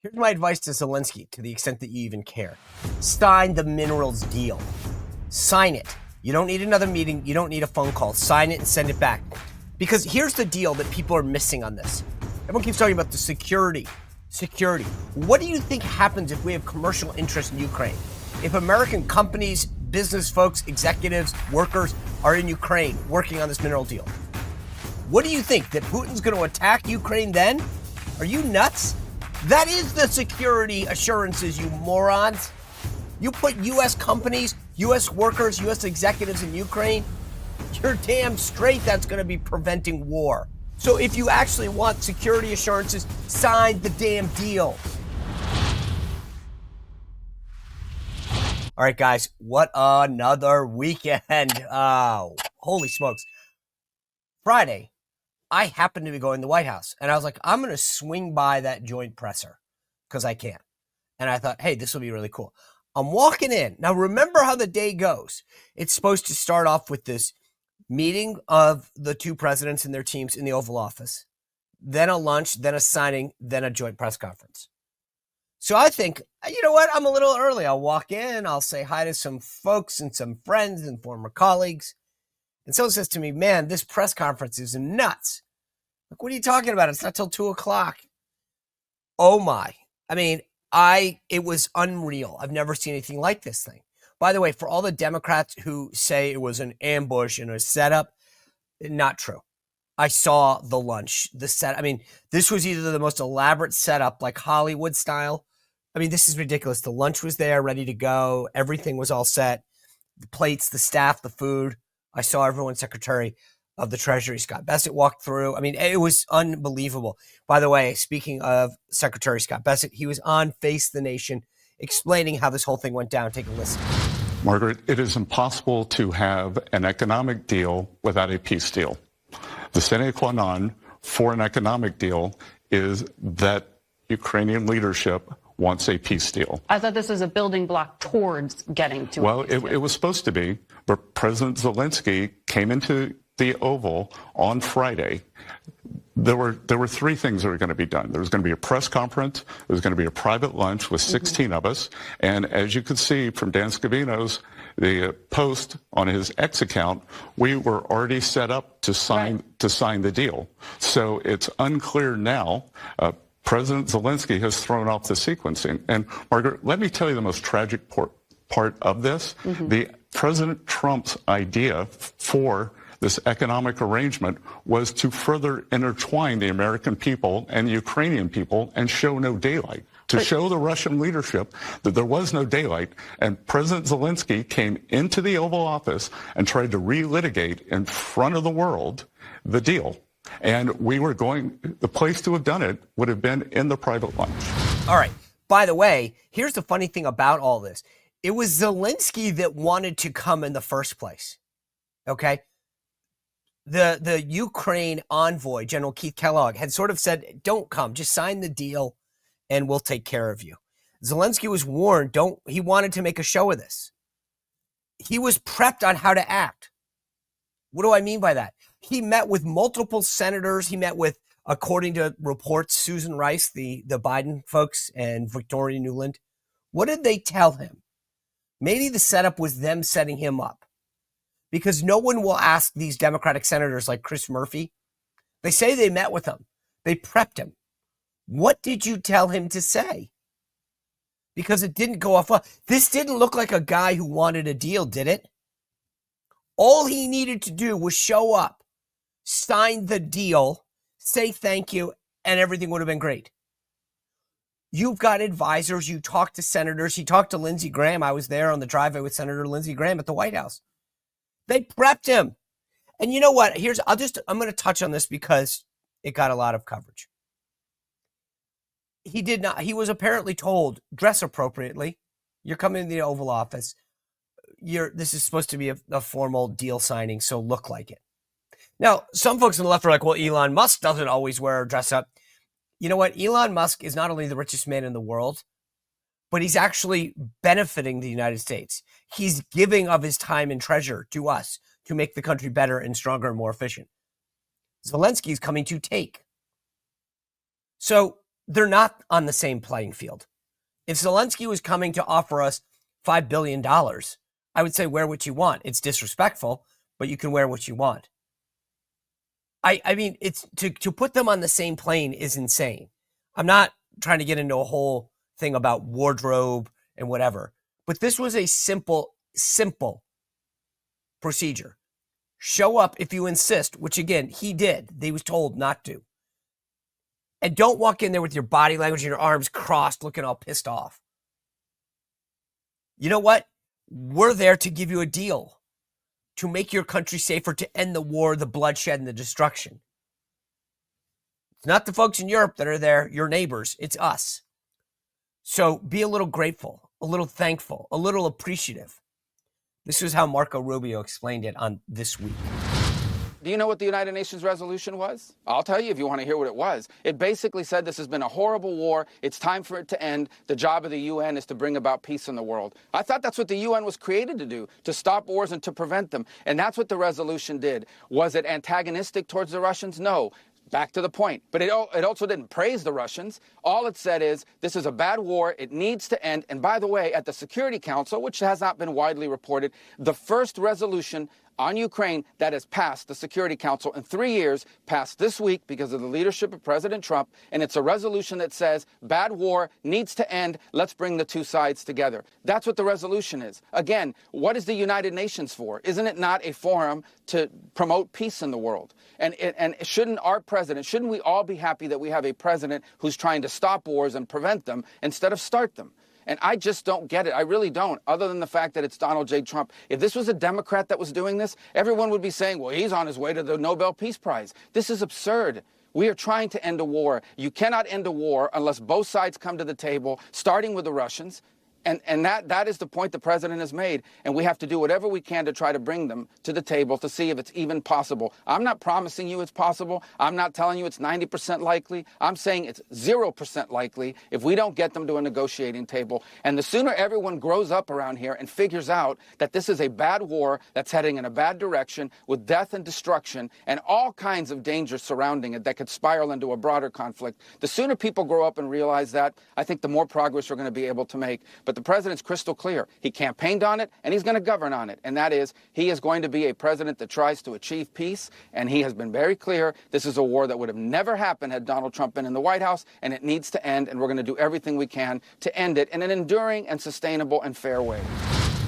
Here's my advice to Zelenskyy, to the extent that you even care. Sign the minerals deal. Sign it. You don't need another meeting. You don't need a phone call. Sign it and send it back. Because here's the deal that people are missing on this. Everyone keeps talking about the security. Security. What do you think happens if we have commercial interest in Ukraine? If American companies, business folks, executives, workers are in Ukraine working on this mineral deal? What do you think? That Putin's going to attack Ukraine then? Are you nuts? That is the security assurances, you morons. You put U.S. companies, U.S. workers, U.S. executives in Ukraine, you're damn straight that's going to be preventing war. So if you actually want security assurances, sign the damn deal. All right, guys, what another weekend. Oh, holy smokes. Friday, I happened to be going to the White House, and I was like, I'm going to swing by that joint presser because I can. And I thought, hey, this will be really cool. I'm walking in. Now, remember how the day goes. It's supposed to start off with this meeting of the two presidents and their teams in the Oval Office, then a lunch, then a signing, then a joint press conference. So I think, you know what? I'm a little early. I'll walk in. I'll say hi to some folks and some friends and former colleagues. And someone says to me, man, this press conference is nuts. Like, what are you talking about? It's not till 2:00. Oh my. I mean, it was unreal. I've never seen anything like this thing. By the way, for all the Democrats who say it was an ambush and a setup, not true. I saw the lunch, the set. I mean, this was either the most elaborate setup, like Hollywood style. I mean, this is ridiculous. The lunch was there, ready to go. Everything was all set. The plates, the staff, the food. I saw everyone's Secretary of the Treasury, Scott Bessent, walked through. I mean, it was unbelievable. By the way, speaking of Secretary Scott Bessent, he was on Face the Nation explaining how this whole thing went down. Take a listen. Margaret, it is impossible to have an economic deal without a peace deal. The sine qua non for an economic deal is that Ukrainian leadership wants a peace deal. I thought this was a building block towards getting to a peace deal. It was supposed to be, but President Zelenskyy came into the Oval on Friday. There were three things that were going to be done. There was going to be a press conference. There was going to be a private lunch with 16 of us. And as you could see from Dan Scavino's the post on his X account, we were already set up to sign the deal. So it's unclear now. President Zelenskyy has thrown off the sequencing. And Margaret, let me tell you the most tragic part of this. The President Trump's idea for this economic arrangement was to further intertwine the American people and the Ukrainian people and show no daylight, to show the Russian leadership that there was no daylight. And President Zelenskyy came into the Oval Office and tried to relitigate in front of the world the deal. And the place to have done it would have been in the private lunch. All right. By the way, here's the funny thing about all this. It was Zelenskyy that wanted to come in the first place. Okay? The Ukraine envoy, General Keith Kellogg, had sort of said, don't come, just sign the deal and we'll take care of you. Zelenskyy was warned, he wanted to make a show of this. He was prepped on how to act. What do I mean by that? He met with multiple senators. He met with, according to reports, Susan Rice, the Biden folks, and Victoria Nuland. What did they tell him? Maybe the setup was them setting him up. Because no one will ask these Democratic senators like Chris Murphy. They say they met with him. They prepped him. What did you tell him to say? Because it didn't go off well. This didn't look like a guy who wanted a deal, did it? All he needed to do was show up, sign the deal, say thank you, and everything would have been great. You've got advisors. You talk to senators. He talked to Lindsey Graham. I was there on the driveway with Senator Lindsey Graham at the White House. They prepped him. And you know what? I'm going to touch on this because it got a lot of coverage. He was apparently told, dress appropriately. You're coming to the Oval Office. This is supposed to be a formal deal signing, so look like it. Now, some folks on the left are like, well, Elon Musk doesn't always wear a dress up. You know what? Elon Musk is not only the richest man in the world, but he's actually benefiting the United States. He's giving of his time and treasure to us to make the country better and stronger and more efficient. Zelenskyy is coming to take. So they're not on the same playing field. If Zelenskyy was coming to offer us $5 billion, I would say wear what you want. It's disrespectful, but you can wear what you want. I mean, it's to put them on the same plane is insane. I'm not trying to get into a whole thing about wardrobe and whatever, but this was a simple procedure. Show up if you insist, which again, he did. He was told not to. And don't walk in there with your body language and your arms crossed, looking all pissed off. You know what? We're there to give you a deal, to make your country safer, to end the war, the bloodshed, and the destruction. It's not the folks in Europe that are there, your neighbors. It's us. So be a little grateful, a little thankful, a little appreciative. This is how Marco Rubio explained it on This Week. Do you know what the United Nations resolution was? I'll tell you if you want to hear what it was. It basically said this has been a horrible war. It's time for it to end. The job of the UN is to bring about peace in the world. I thought that's what the UN was created to do, to stop wars and to prevent them. And that's what the resolution did. Was it antagonistic towards the Russians? No. Back to the point. But it also didn't praise the Russians. All it said is, this is a bad war. It needs to end. And by the way, at the Security Council, which has not been widely reported, the first resolution on Ukraine that has passed the Security Council in 3 years, passed this week because of the leadership of President Trump, and it's a resolution that says, bad war needs to end, let's bring the two sides together. That's what the resolution is. Again, what is the United Nations for? Isn't it not a forum to promote peace in the world? And shouldn't our president, shouldn't we all be happy that we have a president who's trying to stop wars and prevent them instead of start them? And I just don't get it. I really don't, other than the fact that it's Donald J. Trump. If this was a Democrat that was doing this, everyone would be saying, well, he's on his way to the Nobel Peace Prize. This is absurd. We are trying to end a war. You cannot end a war unless both sides come to the table, starting with the Russians. And that is the point the president has made. And we have to do whatever we can to try to bring them to the table to see if it's even possible. I'm not promising you it's possible. I'm not telling you it's 90% likely. I'm saying it's 0% likely if we don't get them to a negotiating table. And the sooner everyone grows up around here and figures out that this is a bad war that's heading in a bad direction with death and destruction and all kinds of dangers surrounding it that could spiral into a broader conflict, the sooner people grow up and realize that, I think the more progress we're going to be able to make. But the president's crystal clear. He campaigned on it, and he's going to govern on it. And that is, he is going to be a president that tries to achieve peace, and he has been very clear this is a war that would have never happened had Donald Trump been in the White House, and it needs to end, and we're going to do everything we can to end it in an enduring and sustainable and fair way.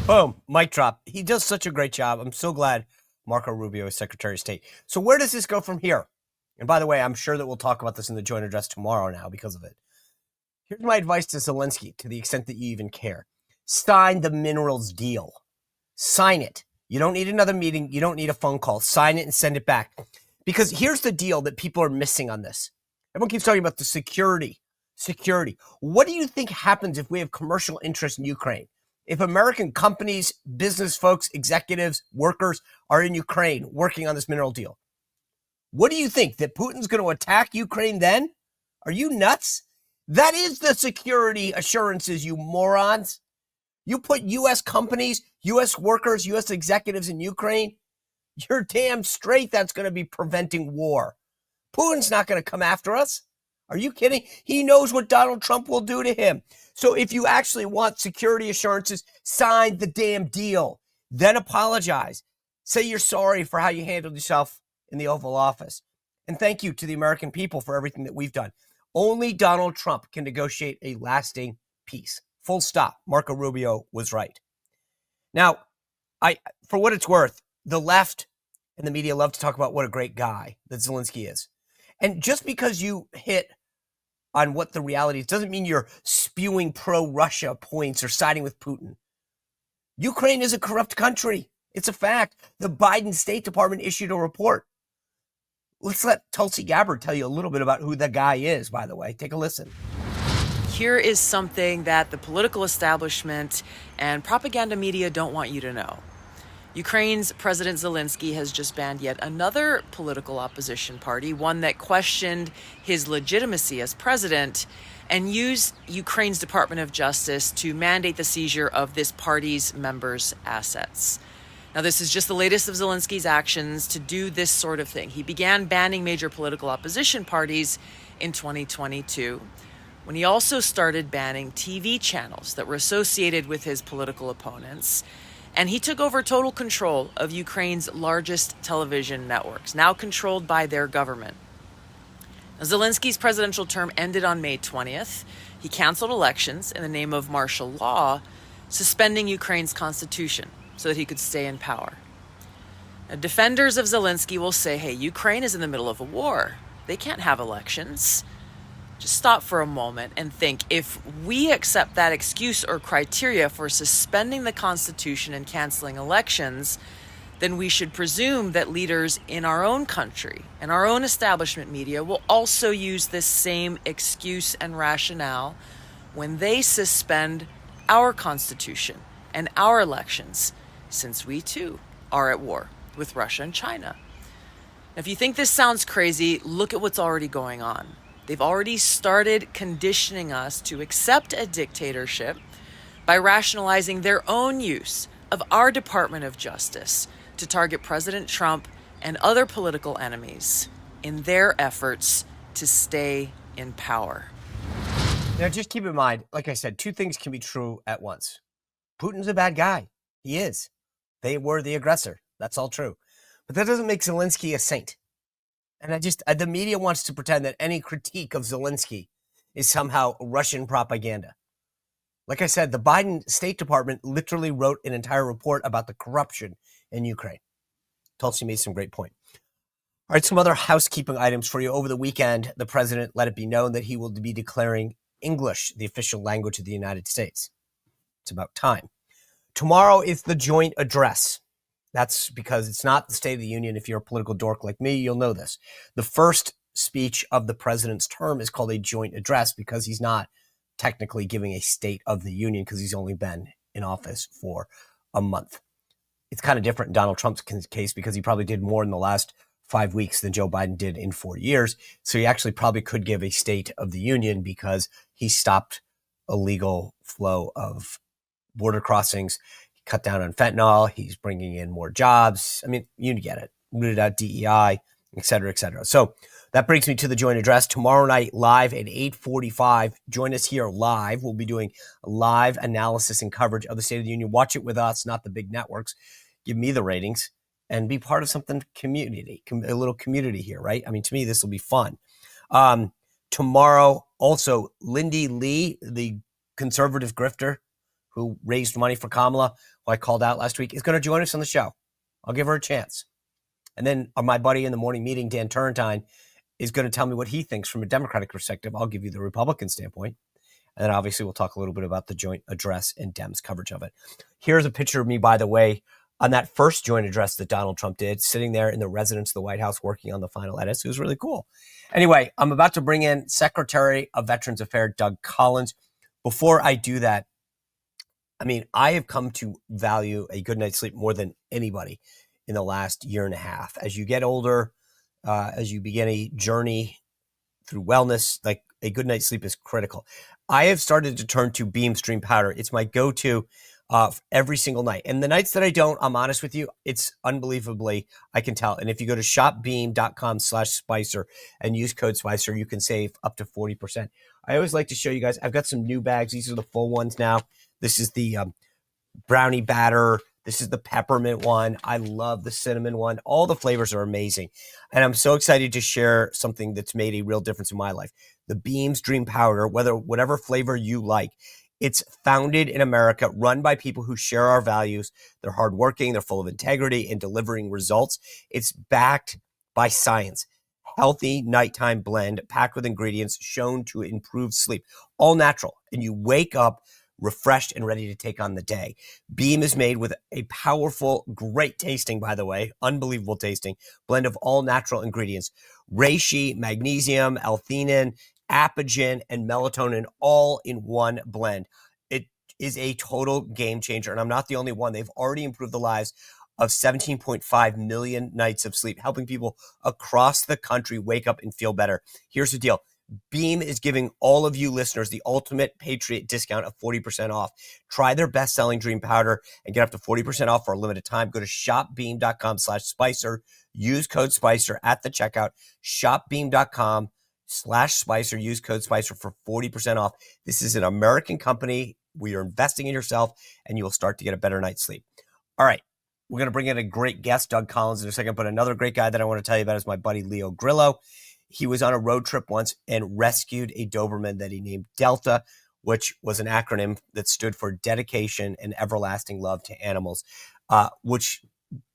Boom, mic drop. He does such a great job. I'm so glad Marco Rubio is Secretary of State. So where does this go from here? And by the way, I'm sure that we'll talk about this in the joint address tomorrow now because of it. Here's my advice to Zelenskyy, to the extent that you even care. Sign the minerals deal. Sign it. You don't need another meeting. You don't need a phone call. Sign it and send it back. Because here's the deal that people are missing on this. Everyone keeps talking about the security. Security. What do you think happens if we have commercial interest in Ukraine? If American companies, business folks, executives, workers are in Ukraine working on this mineral deal? What do you think? That Putin's going to attack Ukraine then? Are you nuts? That is the security assurances, you morons. You put U.S. companies, U.S. workers, U.S. executives in Ukraine, you're damn straight that's going to be preventing war. Putin's not going to come after us. Are you kidding? He knows what Donald Trump will do to him. So if you actually want security assurances, sign the damn deal. Then apologize. Say you're sorry for how you handled yourself in the Oval Office. And thank you to the American people for everything that we've done. Only Donald Trump can negotiate a lasting peace. Full stop. Marco Rubio was right. Now, for what it's worth, the left and the media love to talk about what a great guy that Zelenskyy is. And just because you hit on what the reality is doesn't mean you're spewing pro-Russia points or siding with Putin. Ukraine is a corrupt country. It's a fact. The Biden State Department issued a report. Let's let Tulsi Gabbard tell you a little bit about who the guy is, by the way. Take a listen. Here is something that the political establishment and propaganda media don't want you to know. Ukraine's President Zelenskyy has just banned yet another political opposition party, one that questioned his legitimacy as president, and used Ukraine's Department of Justice to mandate the seizure of this party's members' assets. Now, this is just the latest of Zelenskyy's actions to do this sort of thing. He began banning major political opposition parties in 2022. when he also started banning TV channels that were associated with his political opponents. And he took over total control of Ukraine's largest television networks, now controlled by their government. Now, Zelensky's presidential term ended on May 20th. He canceled elections in the name of martial law, suspending Ukraine's constitution so that he could stay in power. Now, defenders of Zelensky will say, hey, Ukraine is in the middle of a war. They can't have elections. Just stop for a moment and think, if we accept that excuse or criteria for suspending the Constitution and canceling elections, then we should presume that leaders in our own country and our own establishment media will also use this same excuse and rationale when they suspend our Constitution and our elections, since we too are at war with Russia and China. Now, if you think this sounds crazy, look at what's already going on. They've already started conditioning us to accept a dictatorship by rationalizing their own use of our Department of Justice to target President Trump and other political enemies in their efforts to stay in power. Now, just keep in mind, like I said, two things can be true at once. Putin's a bad guy. He is. They were the aggressor. That's all true. But that doesn't make Zelensky a saint. And the media wants to pretend that any critique of Zelensky is somehow Russian propaganda. Like I said, the Biden State Department literally wrote an entire report about the corruption in Ukraine. Tulsi made some great point. All right, some other housekeeping items for you. Over the weekend, the president let it be known that he will be declaring English the official language of the United States. It's about time. Tomorrow is the joint address. That's because it's not the State of the Union. If you're a political dork like me, you'll know this. The first speech of the president's term is called a joint address because he's not technically giving a State of the Union because he's only been in office for a month. It's kind of different in Donald Trump's case because he probably did more in the last 5 weeks than Joe Biden did in 4 years. So he actually probably could give a State of the Union because he stopped illegal flow of border crossings. Cut down on fentanyl. He's bringing in more jobs. I mean, you get it. Rooted out DEI, et cetera, et cetera. So that brings me to the joint address tomorrow night live at 8:45. Join us here live. We'll be doing a live analysis and coverage of the State of the Union. Watch it with us, not the big networks. Give me the ratings and be part of something community, a little community here, right? I mean, to me, this will be fun. Tomorrow, also, Lindy Lee, the conservative grifter who raised money for Kamala, who I called out last week, is going to join us on the show. I'll give her a chance. And then my buddy in the morning meeting, Dan Turrentine, is going to tell me what he thinks from a Democratic perspective. I'll give you the Republican standpoint. And then obviously we'll talk a little bit about the joint address and Dems coverage of it. Here's a picture of me, by the way, on that first joint address that Donald Trump did, sitting there in the residence of the White House working on the final edits. It was really cool. Anyway, I'm about to bring in Secretary of Veterans Affairs, Doug Collins. Before I do that, I mean, I have come to value a good night's sleep more than anybody in the last year and a half. As you get older, as you begin a journey through wellness, like a good night's sleep is critical. I have started to turn to Beam Stream Powder. It's my go-to every single night. And the nights that I don't, I'm honest with you, it's unbelievably, I can tell. And if you go to shopbeam.com/Spicer and use code Spicer, you can save up to 40%. I always like to show you guys, I've got some new bags. These are the full ones now. This is the brownie batter. This is the peppermint one. I love the cinnamon one. All the flavors are amazing. And I'm so excited to share something that's made a real difference in my life. The Beams Dream Powder, whatever flavor you like. It's founded in America, run by people who share our values. They're hardworking. They're full of integrity and delivering results. It's backed by science. Healthy nighttime blend packed with ingredients shown to improve sleep. All natural. And you wake up refreshed and ready to take on the day. Beam is made with a powerful, great tasting, by the way, unbelievable tasting, blend of all natural ingredients. Reishi, magnesium, L-theanine, apigen, and melatonin all in one blend. It is a total game changer, and I'm not the only one. They've already improved the lives of 17.5 million nights of sleep, helping people across the country wake up and feel better. Here's the deal. Beam is giving all of you listeners the ultimate Patriot discount of 40% off. Try their best-selling Dream Powder and get up to 40% off for a limited time. Go to shopbeam.com/Spicer. Use code Spicer at the checkout. Shopbeam.com/Spicer. Spicer. Use code Spicer for 40% off. This is an American company. We are investing in yourself, and you will start to get a better night's sleep. All right. We're going to bring in a great guest, Doug Collins, in a second, but another great guy that I want to tell you about is my buddy Leo Grillo. He was on a road trip once and rescued a Doberman that he named Delta, which was an acronym that stood for Dedication and Everlasting Love to Animals, which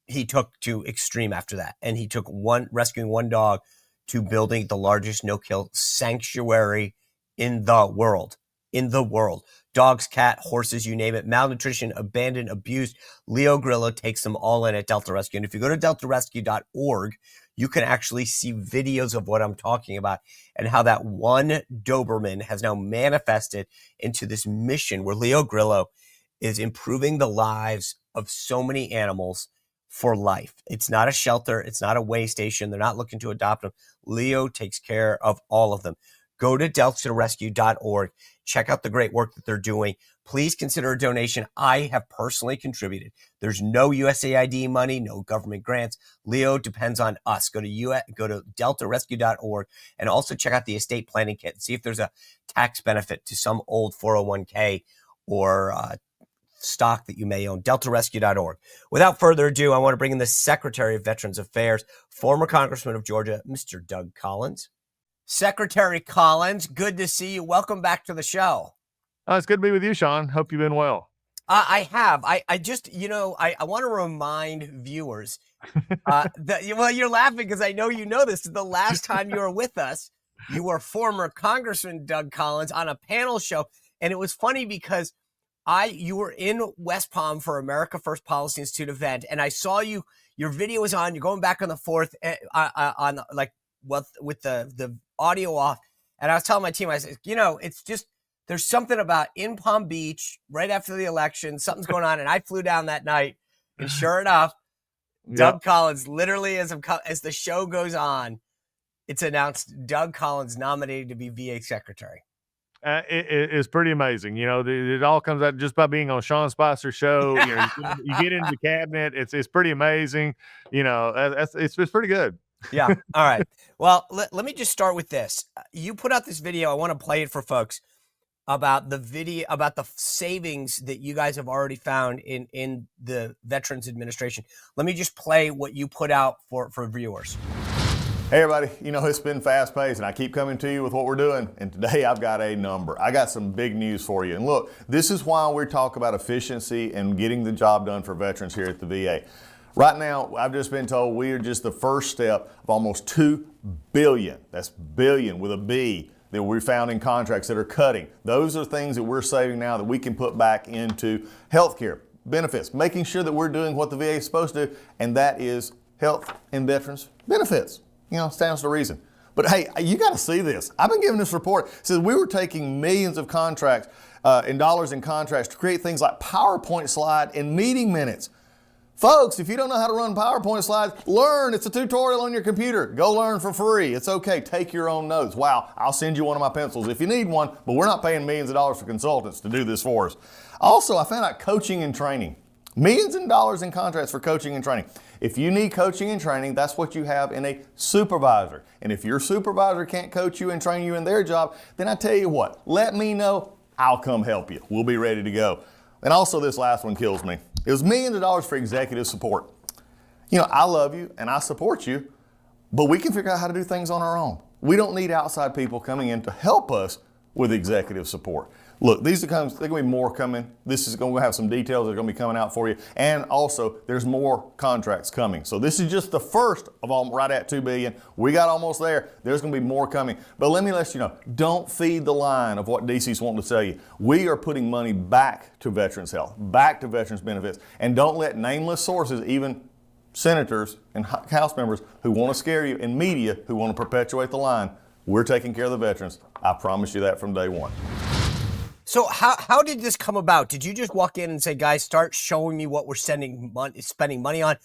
he took to extreme after that. And he took rescuing one dog to building the largest no-kill sanctuary in the world. Dogs, cat, horses, you name it, malnutrition, abandoned, abused. Leo Grillo takes them all in at Delta Rescue. And if you go to deltarescue.org, you can actually see videos of what I'm talking about and how that one Doberman has now manifested into this mission where Leo Grillo is improving the lives of so many animals for life. It's not a shelter. It's not a way station. They're not looking to adopt them. Leo takes care of all of them. Go to deltarescue.org. Check out the great work that they're doing. Please consider a donation. I have personally contributed. There's no USAID money, no government grants. Leo depends on us. Go to deltarescue.org and also check out the estate planning kit and see if there's a tax benefit to some old 401k or stock that you may own. deltarescue.org. Without further ado, I want to bring in the Secretary of Veterans Affairs, former Congressman of Georgia, Mr. Doug Collins. Secretary Collins, good to see you. Welcome back to the show. It's good to be with you, Sean. Hope you've been well. I have. I just, I want to remind viewers you're laughing because I know you know this. The last time you were with us, you were former Congressman Doug Collins on a panel show. And it was funny because you were in West Palm for America First Policy Institute event. And I saw your video was on, you're going back on the 4th with the audio off. And I was telling my team, I said, it's just, there's something about in Palm Beach right after the election, something's going on. And I flew down that night and sure enough, Doug Collins, literally as the show goes on, it's announced Doug Collins nominated to be VA Secretary. It's pretty amazing. It all comes out just by being on Sean Spicer's show. You get into the cabinet. It's pretty amazing. It's pretty good. Yeah. All right. Well, let me just start with this. You put out this video. I want to play it for folks about the savings that you guys have already found in the Veterans Administration. Let me just play what you put out for viewers. Hey everybody, it's been fast paced and I keep coming to you with what we're doing, and today I've got a number. I got some big news for you. And look, this is why we talk about efficiency and getting the job done for veterans here at the VA. Right now, I've just been told we are just the first step of almost $2 billion, that's billion with a B, that we found in contracts that are cutting. Those are things that we're saving now that we can put back into healthcare, benefits, making sure that we're doing what the VA is supposed to do, and that is health and veterans benefits. Stands to reason. But hey, you got to see this. I've been given this report. It says we were taking millions of contracts in dollars in contracts to create things like PowerPoint slide and meeting minutes. Folks, if you don't know how to run PowerPoint slides, learn. It's a tutorial on your computer. Go learn for free. It's okay. Take your own notes. Wow, I'll send you one of my pencils if you need one, but we're not paying millions of dollars for consultants to do this for us. Also, I found out coaching and training. Millions of dollars in contracts for coaching and training. If you need coaching and training, that's what you have in a supervisor. And if your supervisor can't coach you and train you in their job, then I tell you what, let me know. I'll come help you. We'll be ready to go. And also this last one kills me. It was millions of dollars for executive support. I love you and I support you, but we can figure out how to do things on our own. We don't need outside people coming in to help us with executive support. Look, they're going to be more coming. This is going to have some details that are going to be coming out for you. And also, there's more contracts coming. So this is just the first of all, right at $2 billion. We got almost there. There's going to be more coming. But let me let you know, don't feed the line of what DC's wanting to tell you. We are putting money back to veterans' health, back to veterans' benefits. And don't let nameless sources, even senators and House members who want to scare you, and media who want to perpetuate the line, we're taking care of the veterans. I promise you that from day one. So how did this come about? Did you just walk in and say, guys, start showing me what we're spending money on?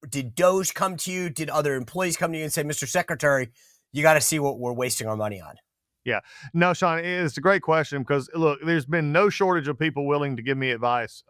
Did Doge come to you? Did other employees come to you and say, Mr. Secretary, you got to see what we're wasting our money on? Yeah. No, Sean, it's a great question because look, there's been no shortage of people willing to give me advice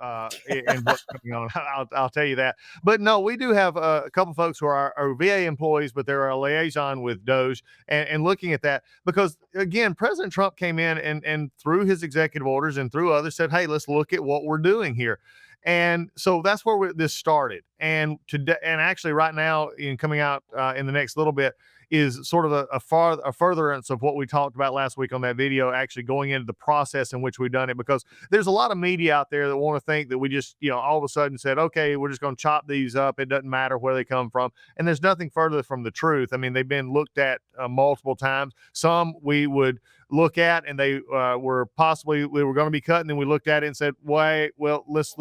in what's going on. I'll tell you that. But no, we do have a couple folks who are VA employees, but they're a liaison with Doge and looking at that because again, President Trump came in and through his executive orders and through others said, hey, let's look at what we're doing here. And so that's where this started. And today, and actually right now in coming out in the next little bit, is sort of a furtherance of what we talked about last week on that video, actually going into the process in which we've done it, because there's a lot of media out there that want to think that we just, all of a sudden said, okay, we're just going to chop these up. It doesn't matter where they come from. And there's nothing further from the truth. I mean, they've been looked at multiple times. Some we would look at and they were going to be cut. And then we looked at it and said, wait, well, let's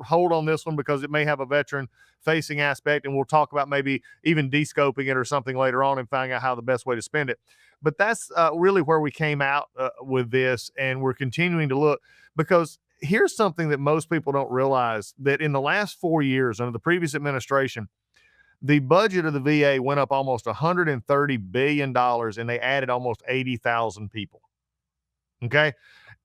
hold on this one because it may have a veteran facing aspect, and we'll talk about maybe even de-scoping it or something later on and finding out how the best way to spend it. But that's really where we came out with this, and we're continuing to look, because here's something that most people don't realize, that in the last 4 years under the previous administration, the budget of the VA went up almost $130 billion, and they added almost 80,000 people. Okay.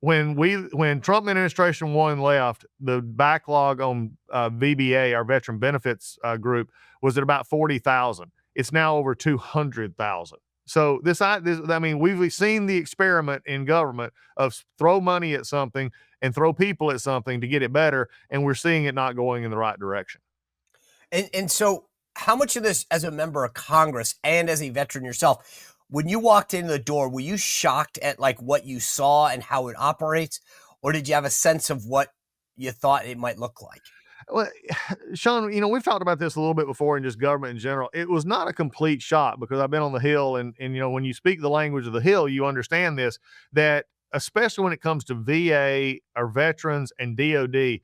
When Trump administration 1 left, the backlog on VBA, our veteran benefits group, was at about 40,000. It's now over 200,000. So we've seen the experiment in government of throw money at something and throw people at something to get it better, and we're seeing it not going in the right direction. And so how much of this, as a member of Congress and as a veteran yourself, when you walked in the door, were you shocked at like what you saw and how it operates, or did you have a sense of what you thought it might look like? Well, Sean, we've talked about this a little bit before in just government in general. It was not a complete shock because I've been on the Hill, and when you speak the language of the Hill, you understand this, that especially when it comes to VA or veterans and DOD,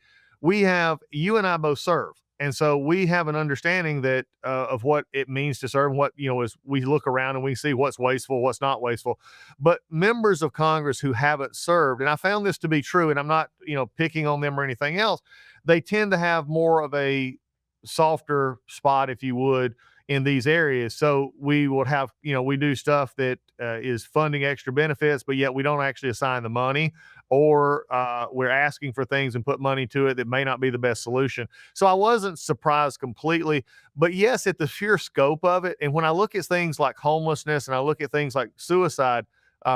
you and I both serve. And so we have an understanding that of what it means to serve, and what, as we look around and we see what's wasteful, what's not wasteful. But members of Congress who haven't served, and I found this to be true, and I'm not, picking on them or anything else, they tend to have more of a softer spot, if you would, in these areas. So we would have, we do stuff that is funding extra benefits, but yet we don't actually assign the money, or we're asking for things and put money to it that may not be the best solution. So I wasn't surprised completely, but yes, at the sheer scope of it. And when I look at things like homelessness and I look at things like suicide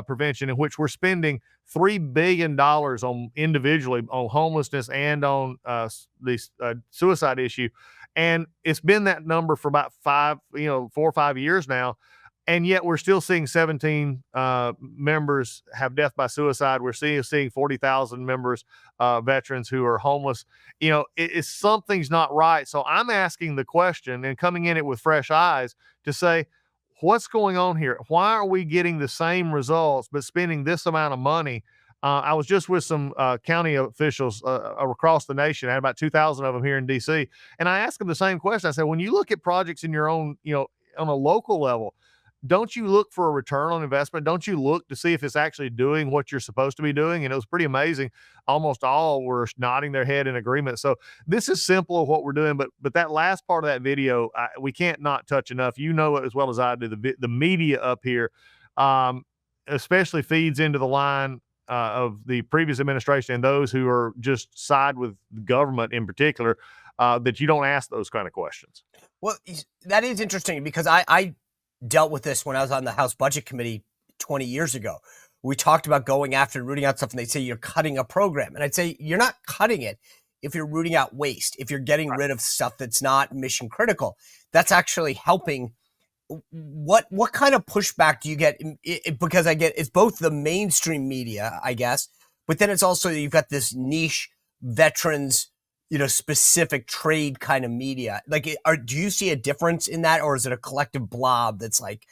prevention, in which we're spending $3 billion on individually on homelessness and on the suicide issue. And it's been that number for about 4 or 5 years now. And yet we're still seeing 17 members have death by suicide. We're seeing 40,000 members, veterans who are homeless. Something's not right. So I'm asking the question and coming in it with fresh eyes to say, what's going on here? Why are we getting the same results but spending this amount of money? I was just with some county officials across the nation. I had about 2,000 of them here in D.C. And I asked them the same question. I said, when you look at projects in your own, on a local level, don't you look for a return on investment? Don't you look to see if it's actually doing what you're supposed to be doing? And it was pretty amazing. Almost all were nodding their head in agreement. So this is simple of what we're doing, but that last part of that video, we can't not touch enough. You know it as well as I do. The media up here, especially feeds into the line of the previous administration and those who are just side with the government in particular, that you don't ask those kind of questions. Well, that is interesting because I dealt with this when I was on the House Budget Committee 20 years ago. We talked about going after and rooting out stuff, and they'd say you're cutting a program. And I'd say you're not cutting it if you're rooting out waste, if you're getting rid of stuff that's not mission critical. That's actually helping. What kind of pushback do you get? Because I get it's both the mainstream media, I guess, but then it's also you've got this niche veterans, specific trade kind of media. Like, do you see a difference in that, or is it a collective blob that's like,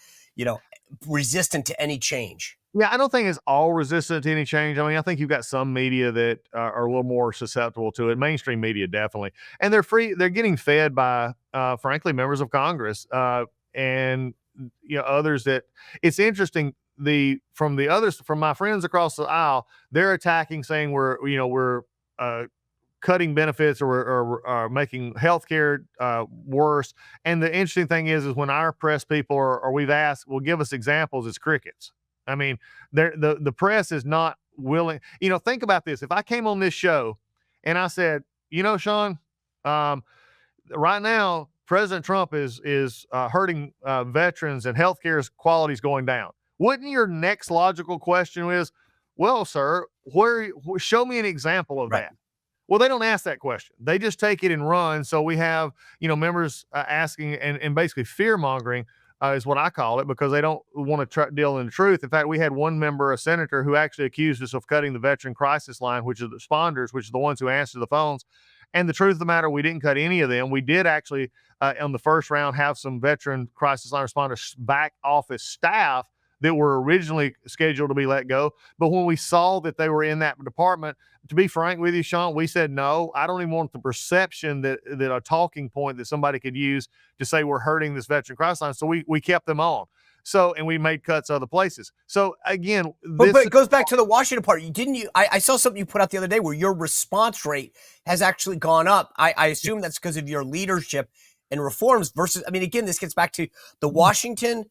resistant to any change? Yeah, I don't think it's all resistant to any change. I mean, I think you've got some media that are a little more susceptible to it. Mainstream media, definitely. And they're getting fed by, frankly, members of Congress, and others that it's interesting. From my friends across the aisle, they're attacking, saying we're cutting benefits or making healthcare worse. And the interesting thing is when our press people or we've asked, well, give us examples, it's crickets. I mean, the press is not willing. Think about this. If I came on this show and I said, Sean, right now, President Trump is hurting veterans and healthcare quality is going down. Wouldn't your next logical question is, well, sir, show me an example of that? Well, they don't ask that question. They just take it and run. So we have, members asking and basically fear mongering is what I call it, because they don't want to deal in the truth. In fact, we had one member, a senator, who actually accused us of cutting the veteran crisis line, which is the responders, which are the ones who answer the phones. And the truth of the matter, we didn't cut any of them. We did actually, on the first round, have some veteran crisis line responders back office staff that were originally scheduled to be let go. But when we saw that they were in that department, to be frank with you, Sean, we said, no, I don't even want the perception that a talking point that somebody could use to say we're hurting this veteran crisis line. So we kept them on. So, and we made cuts other places. So again, but it goes back to the Washington part. I saw something you put out the other day where your response rate has actually gone up. I assume that's because of your leadership and reforms versus, again, this gets back to the Washington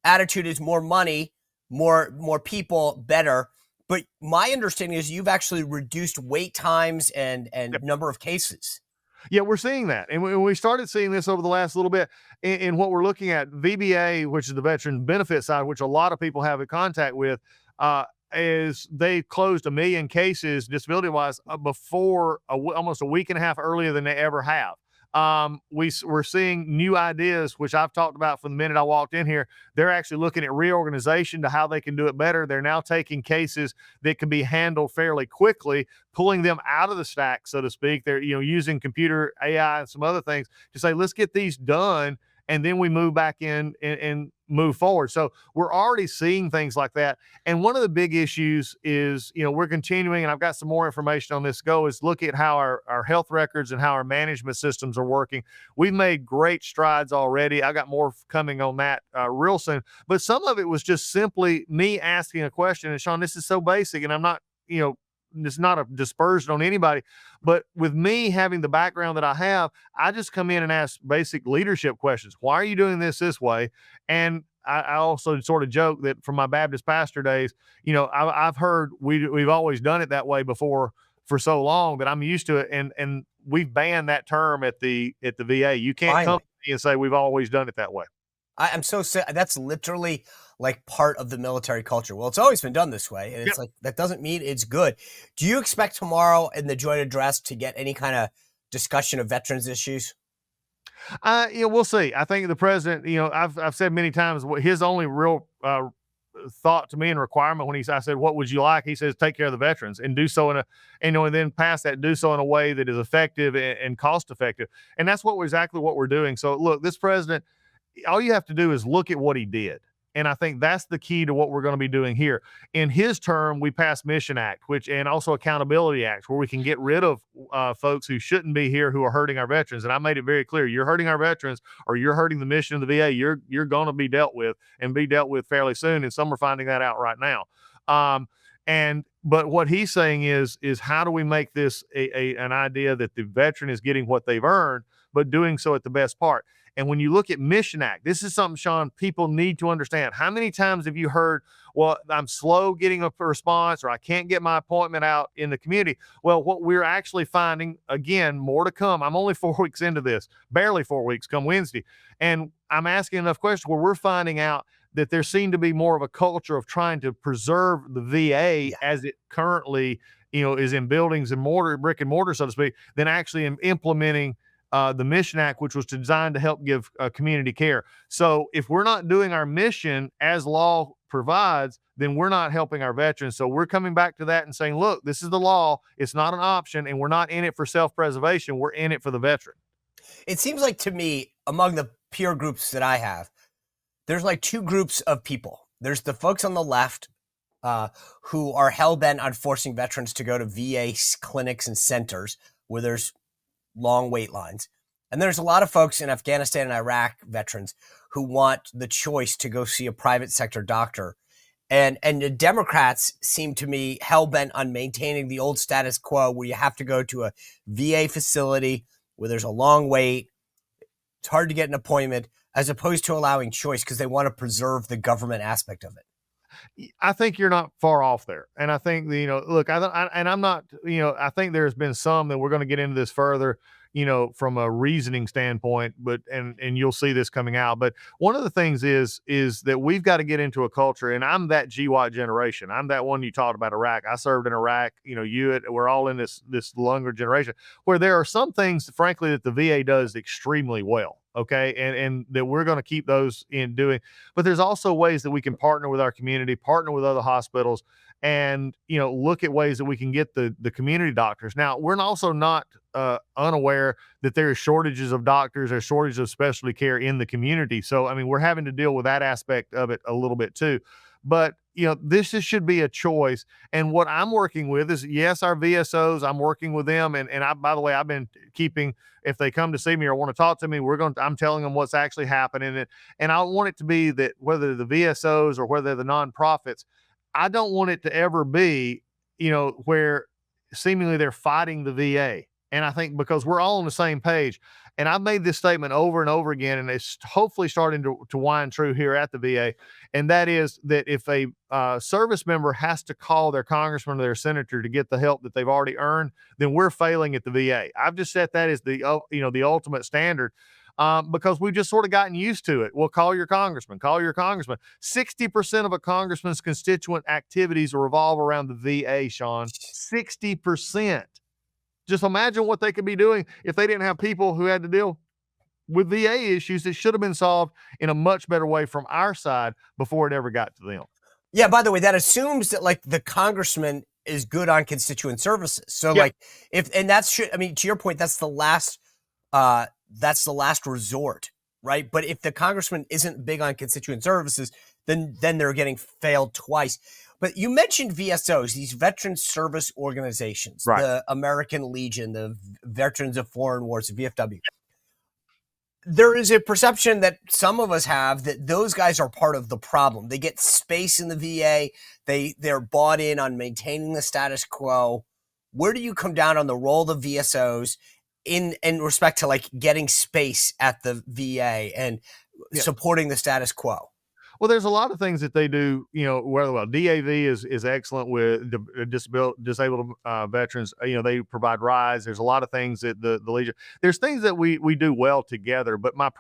attitude is more money, more people, better. But my understanding is you've actually reduced wait times and number of cases. Yeah, we're seeing that. And we started seeing this over the last little bit in what we're looking at. VBA, which is the veteran benefit side, which a lot of people have in contact with, is they closed 1 million cases disability-wise before almost a week and a half earlier than they ever have. We're seeing new ideas, which I've talked about from the minute I walked in here. They're actually looking at reorganization to how they can do it better. They're now taking cases that can be handled fairly quickly, pulling them out of the stack, so to speak. They're, using computer AI and some other things to say, let's get these done. And then we move back in and move forward. So we're already seeing things like that. And one of the big issues is, we're continuing, and I've got some more information on this is look at how our health records and how our management systems are working. We've made great strides already. I got more coming on that real soon. But some of it was just simply me asking a question. And Sean, this is so basic, and I'm not, it's not a dispersion on anybody, but with me having the background that I have, I just come in and ask basic leadership questions. Why are you doing this way? And I also sort of joke that from my Baptist pastor days, I've heard we've always done it that way before for so long that I'm used to it. And we've banned that term at the VA. You can't come to me and say we've always done it that way. I'm so sad. That's literally like part of the military culture. Well, it's always been done this way. And it's like, that doesn't mean it's good. Do you expect tomorrow in the joint address to get any kind of discussion of veterans issues? We'll see. I think the president, I've said many times what his only real thought to me and requirement when I said, what would you like? He says, take care of the veterans and do so and then pass that, do so in a way that is effective and cost effective. And that's exactly what we're doing. So look, this president, all you have to do is look at what he did. And I think that's the key to what we're going to be doing here. In his term, we passed Mission Act, and also Accountability Act, where we can get rid of folks who shouldn't be here who are hurting our veterans. And I made it very clear, you're hurting our veterans or you're hurting the mission of the VA, you're going to be dealt with and be dealt with fairly soon. And some are finding that out right now. But what he's saying is how do we make this an idea that the veteran is getting what they've earned, but doing so at the best part? And when you look at Mission Act, this is something, Sean, people need to understand. How many times have you heard, well, I'm slow getting a response or I can't get my appointment out in the community? Well, what we're actually finding, again, more to come. I'm only 4 weeks into this, barely 4 weeks come Wednesday. And I'm asking enough questions where we're finding out that there seemed to be more of a culture of trying to preserve the VA as it currently, is in buildings and mortar, brick and mortar, so to speak, than actually implementing the Mission Act, which was designed to help give community care. So if we're not doing our mission as law provides, then we're not helping our veterans. So we're coming back to that and saying, look, this is the law. It's not an option. And we're not in it for self-preservation. We're in it for the veteran. It seems like to me, among the peer groups that I have, there's like two groups of people. There's the folks on the left who are hell-bent on forcing veterans to go to VA clinics and centers where there's long wait lines. And there's a lot of folks in Afghanistan and Iraq veterans who want the choice to go see a private sector doctor. And the Democrats seem to me hell-bent on maintaining the old status quo where you have to go to a VA facility where there's a long wait. It's hard to get an appointment, as opposed to allowing choice because they want to preserve the government aspect of it. I think you're not far off there. And I think, look, and I'm not, I think there's been some that we're going to get into this further, from a reasoning standpoint, and you'll see this coming out. But one of the things is that we've got to get into a culture, and I'm that GWAT generation. I'm that one you talked about, Iraq. I served in Iraq, we're all in this longer generation where there are some things, frankly, that the VA does extremely well. Okay. And that we're going to keep those in doing, but there's also ways that we can partner with our community, partner with other hospitals, and, look at ways that we can get the community doctors. Now, we're also not unaware that there are shortages of doctors or shortages of specialty care in the community. So, I mean, we're having to deal with that aspect of it a little bit too. But, this should be a choice. And what I'm working with is, yes, our VSOs, I'm working with them. And by the way, I've been keeping, if they come to see me or want to talk to me, I'm telling them what's actually happening. And I want it to be that whether the VSOs or whether the nonprofits, I don't want it to ever be, where seemingly they're fighting the VA. And I think because we're all on the same page, and I've made this statement over and over again, and it's hopefully starting to wind true here at the VA. And that is that if a service member has to call their congressman or their senator to get the help that they've already earned, then we're failing at the VA. I've just set that as the ultimate standard. Because we've just sort of gotten used to it. Well, call your congressman. 60% of a congressman's constituent activities revolve around the VA, Sean. 60%. Just imagine what they could be doing if they didn't have people who had to deal with VA issues that should have been solved in a much better way from our side before it ever got to them. Yeah, by the way, that assumes that like the congressman is good on constituent services. So Yeah. to your point, that's the last resort, right? But if the congressman isn't big on constituent services, then they're getting failed twice. But you mentioned VSOs, these veteran service organizations, Right. The American Legion, the Veterans of Foreign Wars, the VFW. There is a perception that some of us have that those guys are part of the problem. They get space in the VA. They're bought in on maintaining the status quo. Where do you come down on the role of the VSOs in respect to like getting space at the VA and supporting the status quo? Well, there's a lot of things that they do, well, DAV is excellent with disabled veterans. They provide rides. There's a lot of things that the Legion, there's things that we do well together. But my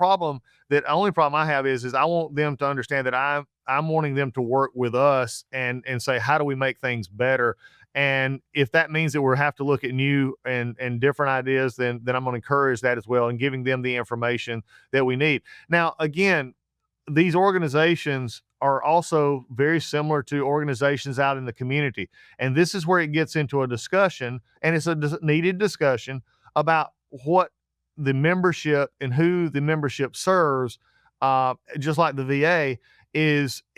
only problem I have is I want them to understand that I'm wanting them to work with us and say, how do we make things better? And if that means that we'll have to look at new and different ideas, then I'm going to encourage that as well and giving them the information that we need. Now, again, these organizations are also very similar to organizations out in the community. And this is where it gets into a discussion, and it's a needed discussion about what the membership and who the membership serves, just like the VA.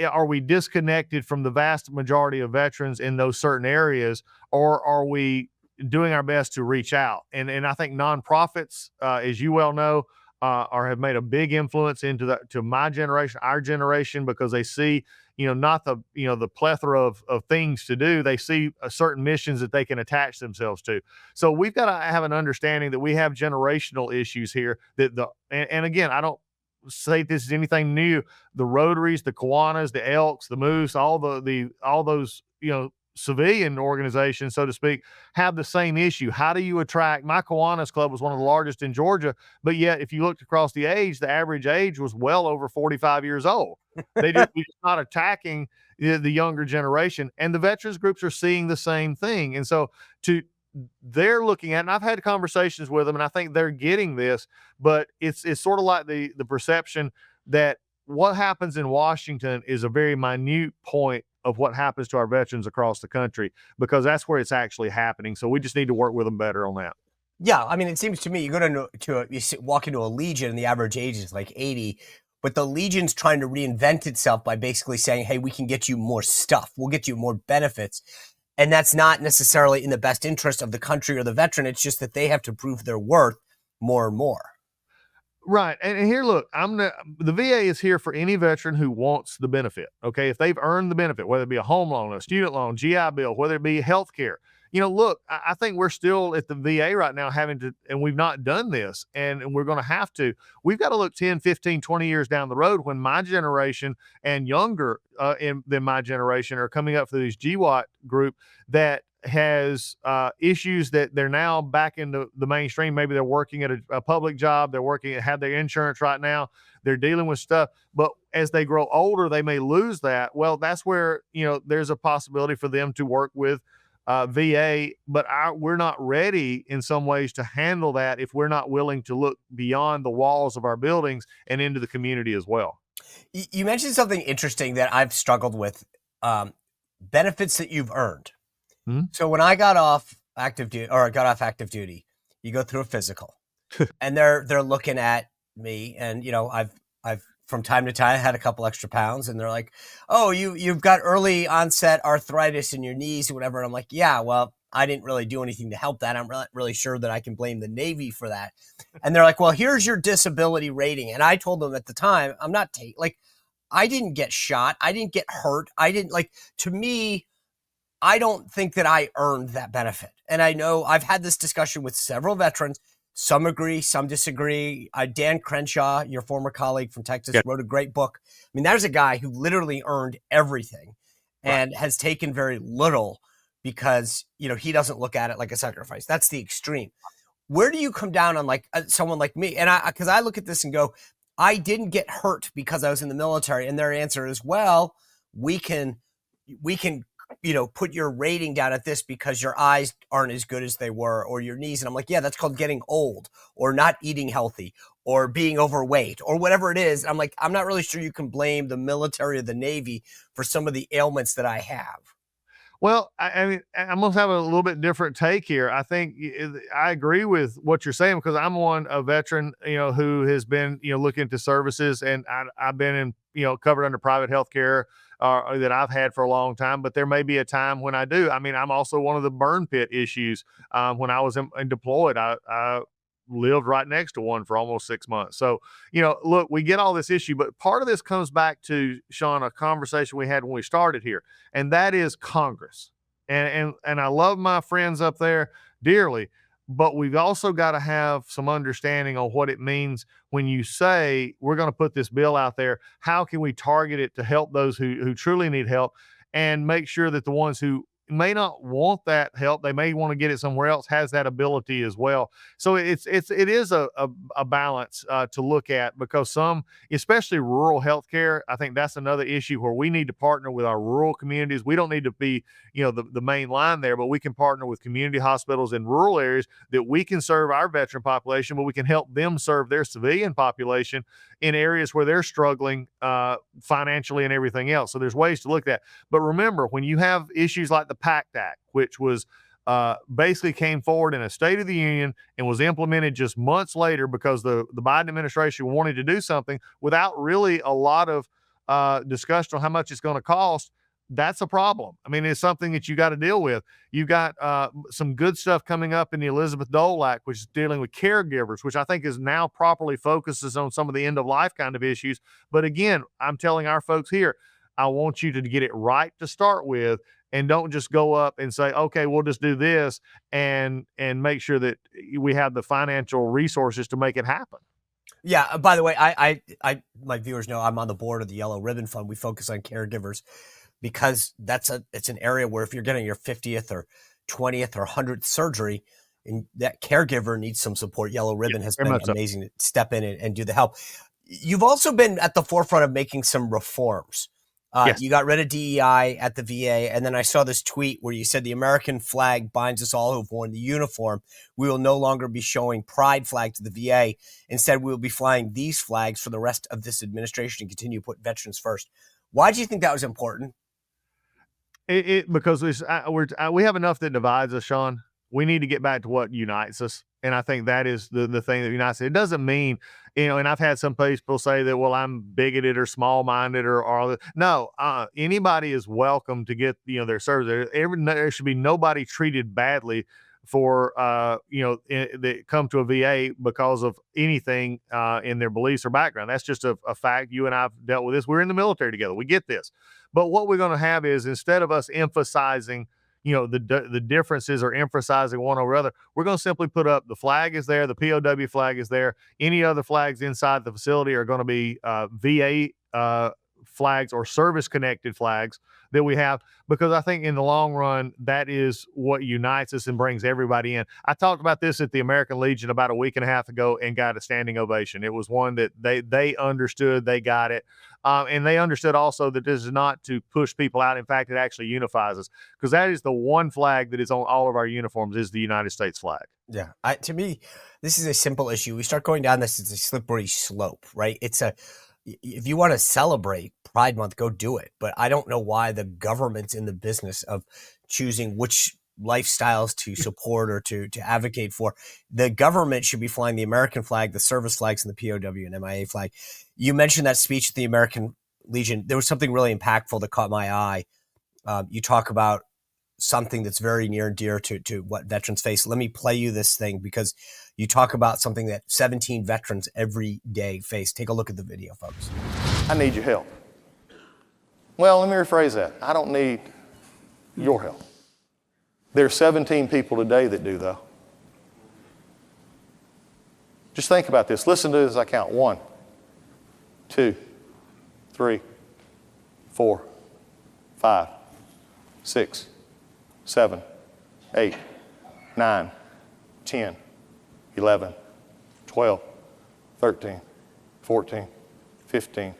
Are we disconnected from the vast majority of veterans in those certain areas, or are we doing our best to reach out? And I think nonprofits, as you well know, have made a big influence to my generation, our generation, because they see, not the plethora of things to do. They see certain missions that they can attach themselves to. So we've got to have an understanding that we have generational issues here and again, I don't say this is anything new. The Rotaries, the Kiwanis, the Elks, the Moose, all those, civilian organizations, so to speak, have the same issue. How do you attract? My Kiwanis Club was one of the largest in Georgia, but yet if you looked across the age, the average age was well over 45 years old. We're just not attacking the younger generation, and the veterans groups are seeing the same thing. And so they're looking at, and I've had conversations with them, and I think they're getting this, but it's sort of like the perception that what happens in Washington is a very minute point of what happens to our veterans across the country, because that's where it's actually happening. So we just need to work with them better on that. Yeah, I mean, it seems to me you go walk into a Legion and the average age is like 80, but the Legion's trying to reinvent itself by basically saying, hey, we can get you more stuff. We'll get you more benefits. And that's not necessarily in the best interest of the country or the veteran. It's just that they have to prove their worth more and more. Right. And here, look, the VA is here for any veteran who wants the benefit. Okay. If they've earned the benefit, whether it be a home loan, a student loan, GI Bill, whether it be health care, look, I think we're still at the VA right now having to, and we've not done this, and we're going to have to. We've got to look 10, 15, 20 years down the road when my generation and younger than my generation are coming up for these GWAT group that has issues that they're now back in the mainstream. Maybe they're working at a public job, have their insurance right now, they're dealing with stuff, but as they grow older, they may lose that. Well, that's where, there's a possibility for them to work with VA, but we're not ready in some ways to handle that if we're not willing to look beyond the walls of our buildings and into the community as well. You mentioned something interesting that I've struggled with, benefits that you've earned. Hmm? So when I got off active duty, you go through a physical and they're looking at me, and I've from time to time had a couple extra pounds, and they're like, "Oh, you've got early onset arthritis in your knees or whatever." And I'm like, "Yeah, well, I didn't really do anything to help that. I'm not really sure that I can blame the Navy for that." And they're like, "Well, here's your disability rating." And I told them at the time, I'm not I didn't get shot. I didn't get hurt. To me, I don't think that I earned that benefit. And I know I've had this discussion with several veterans. Some agree, some disagree. Dan Crenshaw, your former colleague from Texas, wrote a great book. I mean, there's a guy who literally earned everything and has taken very little because, he doesn't look at it like a sacrifice. That's the extreme. Where do you come down on someone like me? And because I look at this and go, I didn't get hurt because I was in the military. And their answer is, well, we can put your rating down at this because your eyes aren't as good as they were, or your knees. And I'm like, yeah, that's called getting old, or not eating healthy, or being overweight, or whatever it is. I'm like, I'm not really sure you can blame the military or the Navy for some of the ailments that I have. Well, I mean, I'm going to have a little bit different take here. I think I agree with what you're saying, because I'm a veteran, who has been, looking into services, and I've been in, covered under private health care that I've had for a long time, but there may be a time when I do. I mean, I'm also one of the burn pit issues. When I was deployed, I lived right next to one for almost 6 months. So, look, we get all this issue, but part of this comes back to, Sean, a conversation we had when we started here, and that is Congress. And I love my friends up there dearly, but we've also got to have some understanding on what it means when you say we're going to put this bill out there. How can we target it to help those who truly need help, and make sure that the ones who may not want that help, they may want to get it somewhere else, has that ability as well. So it is a balance to look at, because some, especially rural healthcare, I think that's another issue where we need to partner with our rural communities. We don't need to be, the main line there, but we can partner with community hospitals in rural areas that we can serve our veteran population, but we can help them serve their civilian population in areas where they're struggling financially and everything else. So there's ways to look at that. But remember, when you have issues like the PACT Act, which was basically came forward in a State of the Union and was implemented just months later because the Biden administration wanted to do something without really a lot of discussion on how much it's going to cost, that's a problem. I mean, it's something that you got to deal with. You've got some good stuff coming up in the Elizabeth Dole Act, which is dealing with caregivers, which I think is now properly focuses on some of the end of life kind of issues. But again, I'm telling our folks here, I want you to get it right to start with, and don't just go up and say, okay, we'll just do this, and make sure that we have the financial resources to make it happen. Yeah. By the way, I my viewers know I'm on the board of the Yellow Ribbon Fund. We focus on caregivers because it's an area where if you're getting your 50th or 20th or 100th surgery, and that caregiver needs some support, Yellow Ribbon has been amazing to step in and do the help. You've also been at the forefront of making some reforms. Yes. You got rid of DEI at the VA, and then I saw this tweet where you said the American flag binds us all who've worn the uniform. We will no longer be showing pride flag to the VA. Instead, we will be flying these flags for the rest of this administration and continue to put veterans first. Why do you think that was important? Because we have enough that divides us, Sean. We need to get back to what unites us. And I think that is the thing that unites us. It doesn't mean, and I've had some people say that, well, I'm bigoted or small-minded or no, anybody is welcome to get, their service. There should be nobody treated badly for, that come to a VA because of anything in their beliefs or background. That's just a fact. You and I've dealt with this. We're in the military together. We get this. But what we're going to have is, instead of us emphasizing the differences are emphasizing one over the other. We're going to simply put up the flag is there, the POW flag is there. Any other flags inside the facility are going to be VA flags or service-connected flags that we have, because I think in the long run, that is what unites us and brings everybody in. I talked about this at the American Legion about a week and a half ago and got a standing ovation. It was one that they understood, they got it. And they understood also that this is not to push people out. In fact, it actually unifies us, because that is the one flag that is on all of our uniforms, is the United States flag. Yeah. To me, this is a simple issue. We start going down this, it's a slippery slope, right? If you want to celebrate Pride Month, go do it. But I don't know why the government's in the business of choosing which lifestyles to support or to advocate for. The government should be flying the American flag, the service flags, and the POW and MIA flag. You mentioned that speech at the American Legion. There was something really impactful that caught my eye. You talk about something that's very near and dear to what veterans face. Let me play you this thing, because you talk about something that 17 veterans every day face. Take a look at the video, folks. I need your help. Well, let me rephrase that. I don't need your help. There are 17 people today that do, though. Just think about this. Listen to this as I count. 1, 2, 3, 4, 5, 6, 7, 8, 9, 10, 11, 12, 13, 14, 15,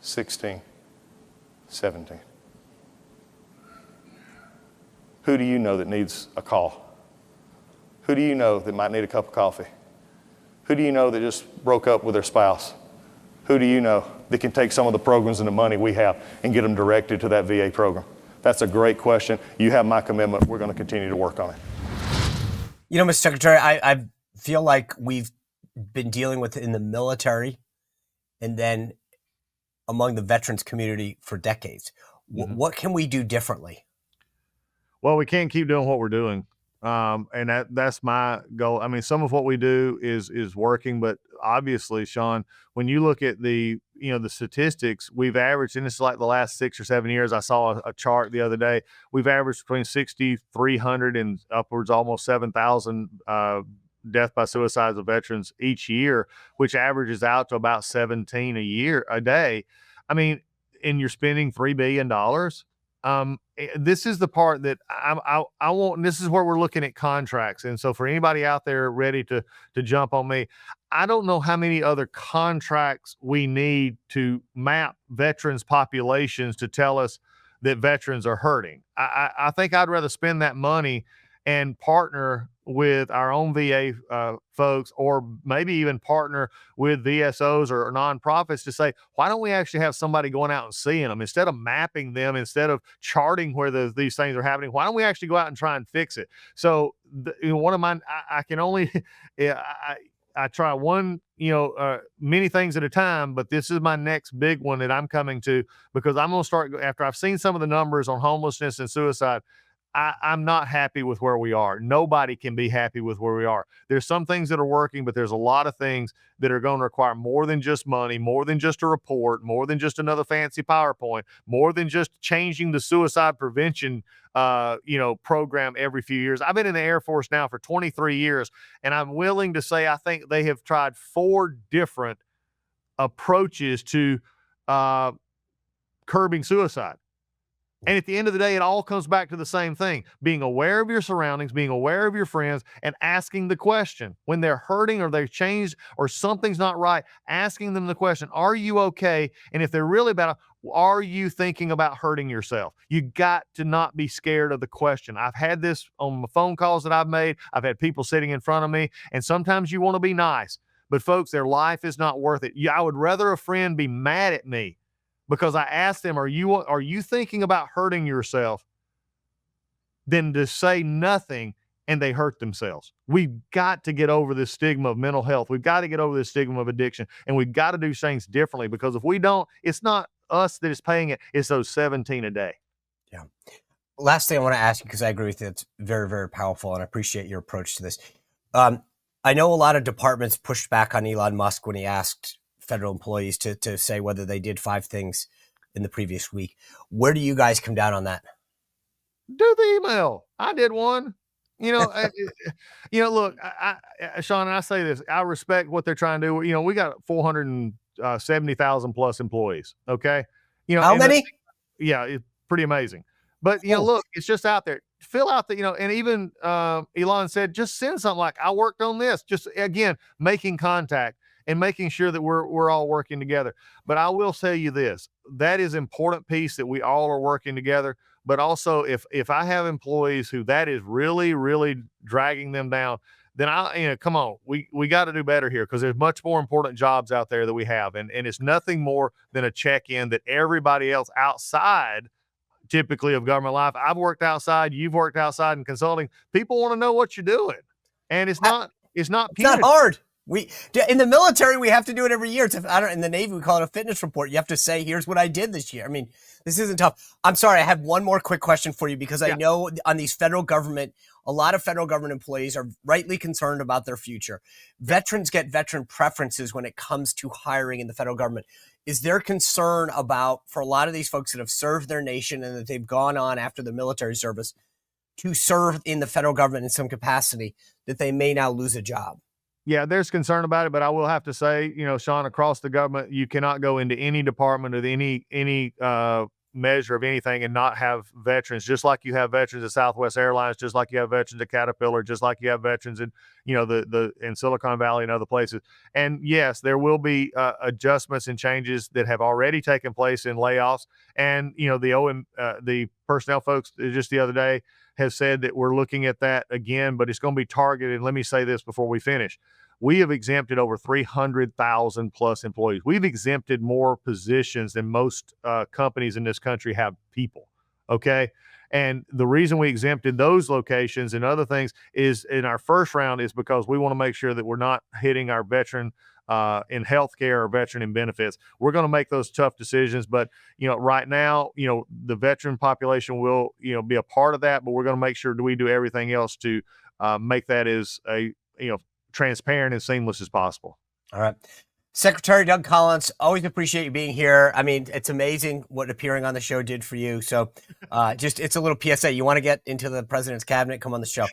16, 17. Who do you know that needs a call? Who do you know that might need a cup of coffee? Who do you know that just broke up with their spouse? Who do you know that can take some of the programs and the money we have and get them directed to that VA program? That's a great question. You have my commitment. We're going to continue to work on it. You know, Mr. Secretary, I feel like we've been dealing with it in the military and then among the veterans community for decades. What can we do differently? Well, we can't keep doing what we're doing. And that's my goal. I mean, some of what we do is working, but obviously, Sean, when you look at the statistics, we've averaged, and it's like the last 6 or 7 years, I saw a chart the other day, we've averaged between 6,300 and upwards almost 7,000 death by suicides of veterans each year, which averages out to about 17 a day. I mean, and you're spending $3 billion. This is the part that I want, and this is where we're looking at contracts. And so for anybody out there ready to jump on me, I don't know how many other contracts we need to map veterans populations to tell us that veterans are hurting. I think I'd rather spend that money and partner with our own VA folks, or maybe even partner with VSOs or nonprofits to say, why don't we actually have somebody going out and seeing them instead of mapping them, instead of charting where these things are happening? Why don't we actually go out and try and fix it? So one of mine, I can only, I try one, many things at a time, but this is my next big one that I'm coming to, because I'm going to start, after I've seen some of the numbers on homelessness and suicide, I'm not happy with where we are. Nobody can be happy with where we are. There's some things that are working, but there's a lot of things that are going to require more than just money, more than just a report, more than just another fancy PowerPoint, more than just changing the suicide prevention program every few years. I've been in the Air Force now for 23 years, and I'm willing to say I think they have tried 4 different approaches to curbing suicide. And at the end of the day, it all comes back to the same thing: being aware of your surroundings, being aware of your friends, and asking the question when they're hurting or they've changed or something's not right, asking them the question, are you okay? And if they're really bad, are you thinking about hurting yourself? You got to not be scared of the question. I've had this on the phone calls that I've made. I've had people sitting in front of me, and sometimes you want to be nice, but folks, their life is not worth it. I would rather a friend be mad at me because I asked them, are you thinking about hurting yourself, than to say nothing and they hurt themselves. We've got to get over this stigma of mental health. We've got to get over this stigma of addiction, and we've got to do things differently, because if we don't, it's not us that is paying it, it's those 17 a day. Yeah. Last thing I want to ask you, because I agree with you, it's very, very powerful, and I appreciate your approach to this. I know a lot of departments pushed back on Elon Musk when he asked federal employees to say whether they did 5 things in the previous week. Where do you guys come down on that? do the email. I did one. Look, Sean, and I say this, I respect what they're trying to do. We got 470,000 plus employees. Okay. How many? Yeah, it's pretty amazing. But, look, it's just out there. Fill out the, and even Elon said, just send something like, I worked on this. Just, again, making contact and making sure that we're all working together. But I will tell you this, that is an important piece, that we all are working together. But also, if I have employees who that is really, really dragging them down, then come on, we got to do better here, because there's much more important jobs out there that we have. And it's nothing more than a check-in that everybody else outside, typically, of government life. I've worked outside. You've worked outside in consulting. People want to know what you're doing. And it's not hard. In the military, we have to do it every year. In the Navy, we call it a fitness report. You have to say, here's what I did this year. I mean, this isn't tough. I'm sorry. I have one more quick question for you, because I know on these a lot of federal government employees are rightly concerned about their future. Veterans get veteran preferences when it comes to hiring in the federal government. Is there concern about, for a lot of these folks that have served their nation and that they've gone on after the military service to serve in the federal government in some capacity, that they may now lose a job? Yeah, there's concern about it, but I will have to say, Sean, across the government, you cannot go into any department or any measure of anything and not have veterans, just like you have veterans at Southwest Airlines, just like you have veterans at Caterpillar, just like you have veterans in, in Silicon Valley and other places. And yes, there will be adjustments and changes that have already taken place in layoffs. And, the personnel folks just the other day has said that we're looking at that again, but it's going to be targeted. And let me say this before we finish. We have exempted over 300,000 plus employees. We've exempted more positions than most companies in this country have people. Okay. And the reason we exempted those locations and other things is, in our first round, is because we want to make sure that we're not hitting our veteran in healthcare or veteran in benefits. We're going to make those tough decisions, but right now, the veteran population will, be a part of that, but we're going to make sure that we do everything else to make that as transparent and seamless as possible. All right. Secretary Doug Collins, always appreciate you being here. I mean, it's amazing what appearing on the show did for you. So it's a little PSA. You want to get into the president's cabinet, come on the show.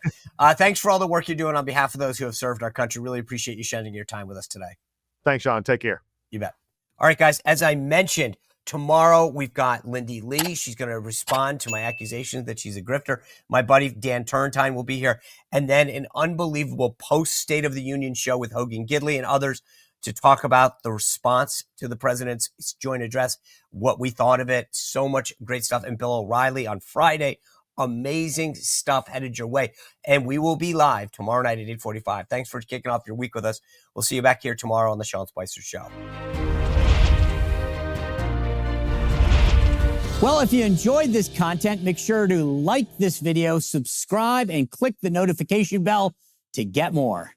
Thanks for all the work you're doing on behalf of those who have served our country. Really appreciate you spending your time with us today. Thanks, Sean. Take care. You bet. All right, guys, as I mentioned, tomorrow we've got Lindy Lee. She's going to respond to my accusations that she's a grifter. My buddy Dan Turrentine will be here. And then an unbelievable post-State of the Union show with Hogan Gidley and others to talk about the response to the president's joint address, what we thought of it, so much great stuff. And Bill O'Reilly on Friday. Amazing stuff headed your way. And we will be live tomorrow night at 8:45. Thanks for kicking off your week with us. We'll see you back here tomorrow on the Sean Spicer Show. Well, if you enjoyed this content, make sure to like this video, subscribe, and click the notification bell to get more.